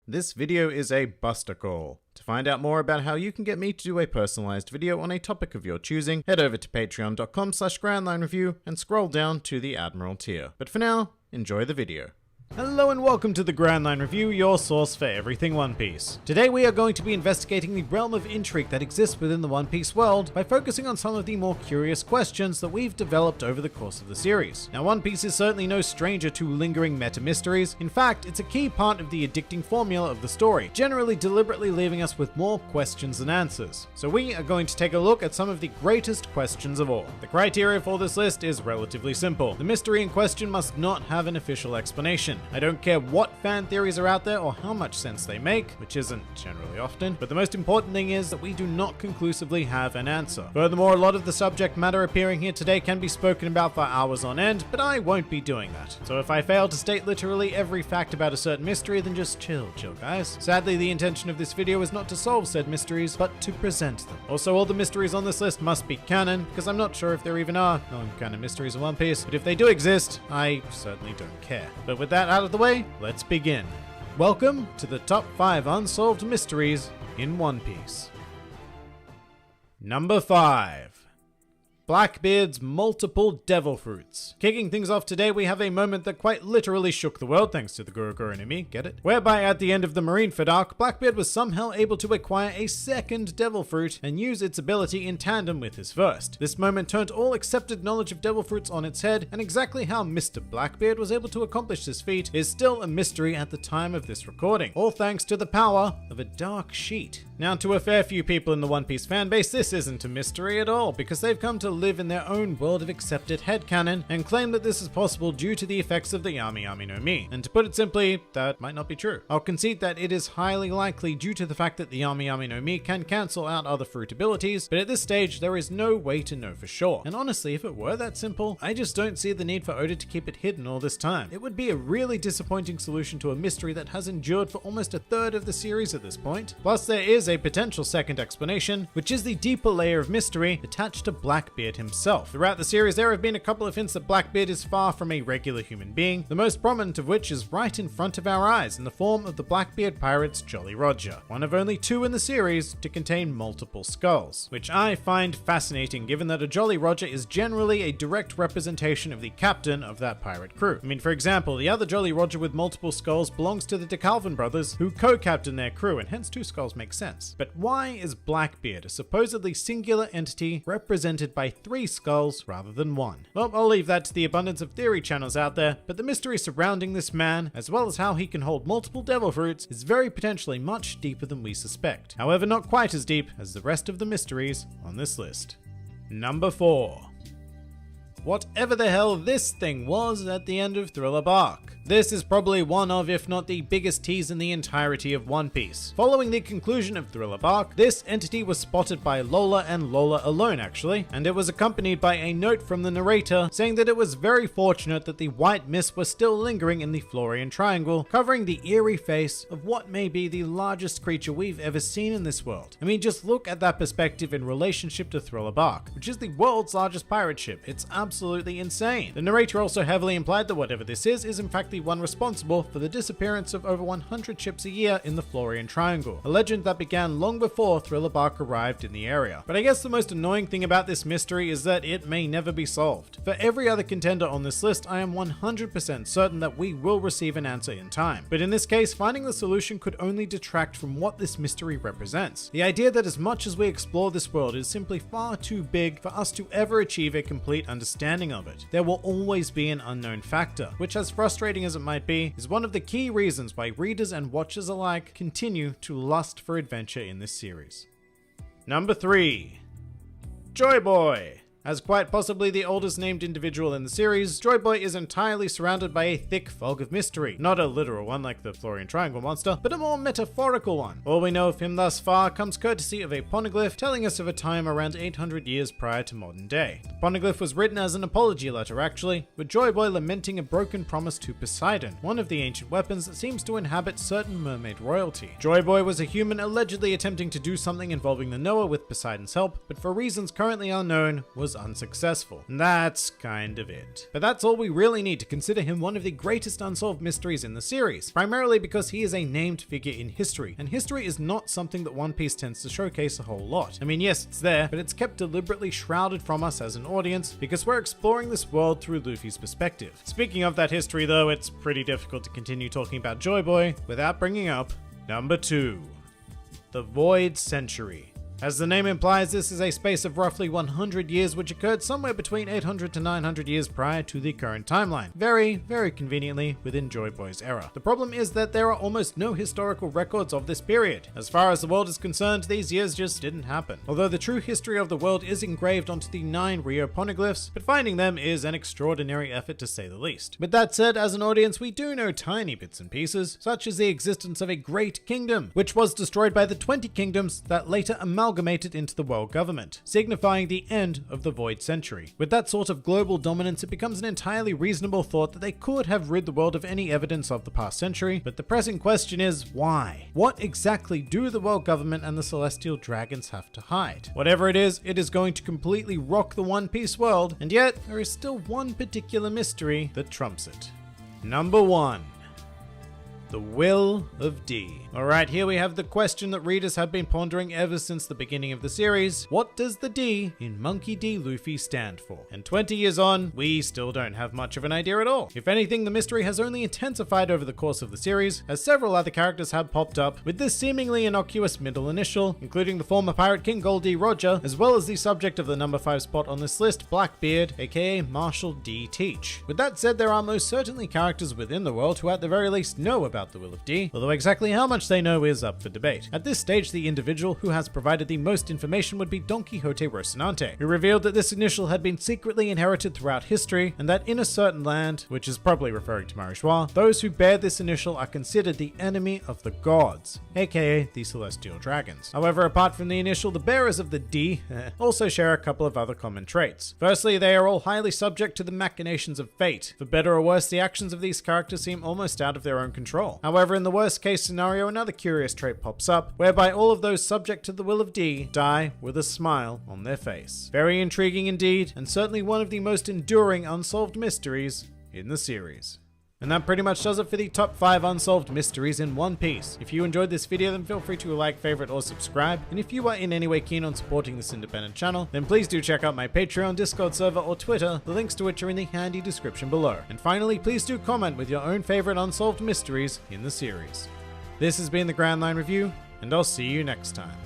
This video is a buster call. To find out more about how you can get me to do a personalized video on a topic of your choosing, head over to patreon.com/groundlinereview and scroll down to the Admiral tier. But for now, enjoy the video. Hello and welcome to the Grand Line Review, your source for everything One Piece. Today we are going to be investigating the realm of intrigue that exists within the One Piece world by focusing on some of the more curious questions that we've developed over the course of the series. Now, One Piece is certainly no stranger to lingering meta-mysteries. In fact, it's a key part of the addicting formula of the story, generally deliberately leaving us with more questions than answers. So we are going to take a look at some of the greatest questions of all. The criteria for this list is relatively simple. The mystery in question must not have an official explanation. I don't care what fan theories are out there or how much sense they make, which isn't generally often, but the most important thing is that we do not conclusively have an answer. Furthermore, a lot of the subject matter appearing here today can be spoken about for hours on end, but I won't be doing that. So if I fail to state literally every fact about a certain mystery, then just chill guys. Sadly, the intention of this video is not to solve said mysteries, but to present them. Also, all the mysteries on this list must be canon, because I'm not sure if there even are non-canon mysteries in One Piece, but if they do exist, I certainly don't care. But with that out of the way, let's begin. Welcome to the top 5 unsolved mysteries in One Piece. Number 5. Blackbeard's multiple devil fruits. Kicking things off today, we have a moment that quite literally shook the world thanks to the Guru Enemy, get it? Whereby at the end of the Marineford arc, Blackbeard was somehow able to acquire a second devil fruit and use its ability in tandem with his first. This moment turned all accepted knowledge of devil fruits on its head, and exactly how Mr. Blackbeard was able to accomplish this feat is still a mystery at the time of this recording, all thanks to the power of a dark sheet. Now, to a fair few people in the One Piece fanbase, this isn't a mystery at all, because they've come to live in their own world of accepted headcanon and claim that this is possible due to the effects of the Yami Yami no Mi. And to put it simply, that might not be true. I'll concede that it is highly likely due to the fact that the Yami Yami no Mi can cancel out other fruit abilities, but at this stage there is no way to know for sure. And honestly, if it were that simple, I just don't see the need for Oda to keep it hidden all this time. It would be a really disappointing solution to a mystery that has endured for almost a third of the series at this point. Plus, there is a potential second explanation, which is the deeper layer of mystery attached to Blackbeard himself. Throughout the series, there have been a couple of hints that Blackbeard is far from a regular human being, the most prominent of which is right in front of our eyes in the form of the Blackbeard pirate's Jolly Roger, one of only 2 in the series to contain multiple skulls, which I find fascinating given that a Jolly Roger is generally a direct representation of the captain of that pirate crew. I mean, for example, the other Jolly Roger with multiple skulls belongs to the DeKalvin brothers, who co-captain their crew, and hence 2 skulls make sense. But why is Blackbeard a supposedly singular entity represented by 3 skulls rather than 1? Well, I'll leave that to the abundance of theory channels out there, but the mystery surrounding this man, as well as how he can hold multiple devil fruits, is very potentially much deeper than we suspect. However, not quite as deep as the rest of the mysteries on this list. Number 4. Whatever the hell this thing was at the end of Thriller Bark. This is probably one of, if not the biggest tease in the entirety of One Piece. Following the conclusion of Thriller Bark, this entity was spotted by Lola and Lola alone actually, and it was accompanied by a note from the narrator saying that it was very fortunate that the white mist was still lingering in the Florian Triangle, covering the eerie face of what may be the largest creature we've ever seen in this world. I mean, just look at that perspective in relationship to Thriller Bark, which is the world's largest pirate ship. It's absolutely insane. The narrator also heavily implied that whatever this is in fact the one responsible for the disappearance of over 100 ships a year in the Florian Triangle, a legend that began long before Thriller Bark arrived in the area. But I guess the most annoying thing about this mystery is that it may never be solved. For every other contender on this list, I am 100% certain that we will receive an answer in time. But in this case, finding the solution could only detract from what this mystery represents. The idea that as much as we explore this world is simply far too big for us to ever achieve a complete understanding of it. There will always be an unknown factor, which, as frustrating as it might be, is one of the key reasons why readers and watchers alike continue to lust for adventure in this series. Number 3. Joy Boy. As quite possibly the oldest named individual in the series, Joy Boy is entirely surrounded by a thick fog of mystery. Not a literal one like the Florian Triangle monster, but a more metaphorical one. All we know of him thus far comes courtesy of a poneglyph telling us of a time around 800 years prior to modern day. The poneglyph was written as an apology letter actually, with Joy Boy lamenting a broken promise to Poseidon, one of the ancient weapons that seems to inhabit certain mermaid royalty. Joy Boy was a human allegedly attempting to do something involving the Noah with Poseidon's help, but for reasons currently unknown, was was unsuccessful. And that's kind of it. But that's all we really need to consider him one of the greatest unsolved mysteries in the series, primarily because he is a named figure in history, and history is not something that One Piece tends to showcase a whole lot. I mean, yes, it's there, but it's kept deliberately shrouded from us as an audience because we're exploring this world through Luffy's perspective. Speaking of that history though, it's pretty difficult to continue talking about Joy Boy without bringing up number 2, the Void Century. As the name implies, this is a space of roughly 100 years which occurred somewhere between 800 to 900 years prior to the current timeline. Very, very conveniently within Joy Boy's era. The problem is that there are almost no historical records of this period. As far as the world is concerned, these years just didn't happen. Although the true history of the world is engraved onto the 9 Rio poneglyphs, but finding them is an extraordinary effort to say the least. With that said, as an audience, we do know tiny bits and pieces, such as the existence of a great kingdom, which was destroyed by the 20 kingdoms that later amalgamated into the world government, signifying the end of the Void Century. With that sort of global dominance, it becomes an entirely reasonable thought that they could have rid the world of any evidence of the past century, but the pressing question is, why? What exactly do the world government and the Celestial Dragons have to hide? Whatever it is going to completely rock the One Piece world, and yet there is still one particular mystery that trumps it. Number 1. The Will of D. Alright, here we have the question that readers have been pondering ever since the beginning of the series. What does the D in Monkey D. Luffy stand for? And 20 years on, we still don't have much of an idea at all. If anything, the mystery has only intensified over the course of the series, as several other characters have popped up with this seemingly innocuous middle initial, including the former Pirate King Gold D. Roger, as well as the subject of the number 5 spot on this list, Blackbeard, aka Marshall D. Teach. With that said, there are most certainly characters within the world who at the very least know about the Will of D, although exactly how much they know is up for debate. At this stage, the individual who has provided the most information would be Don Quixote Rocinante, who revealed that this initial had been secretly inherited throughout history, and that in a certain land, which is probably referring to Marichois, those who bear this initial are considered the enemy of the gods, aka the Celestial Dragons. However, apart from the initial, the bearers of the D also share a couple of other common traits. Firstly, they are all highly subject to the machinations of fate. For better or worse, the actions of these characters seem almost out of their own control. However, in the worst case scenario, another curious trait pops up, whereby all of those subject to the Will of D die with a smile on their face. Very intriguing indeed, and certainly one of the most enduring unsolved mysteries in the series. And that pretty much does it for the top 5 unsolved mysteries in One Piece. If you enjoyed this video, then feel free to like, favorite, or subscribe. And if you are in any way keen on supporting this independent channel, then please do check out my Patreon, Discord server, or Twitter, the links to which are in the handy description below. And finally, please do comment with your own favorite unsolved mysteries in the series. This has been the Grand Line Review, and I'll see you next time.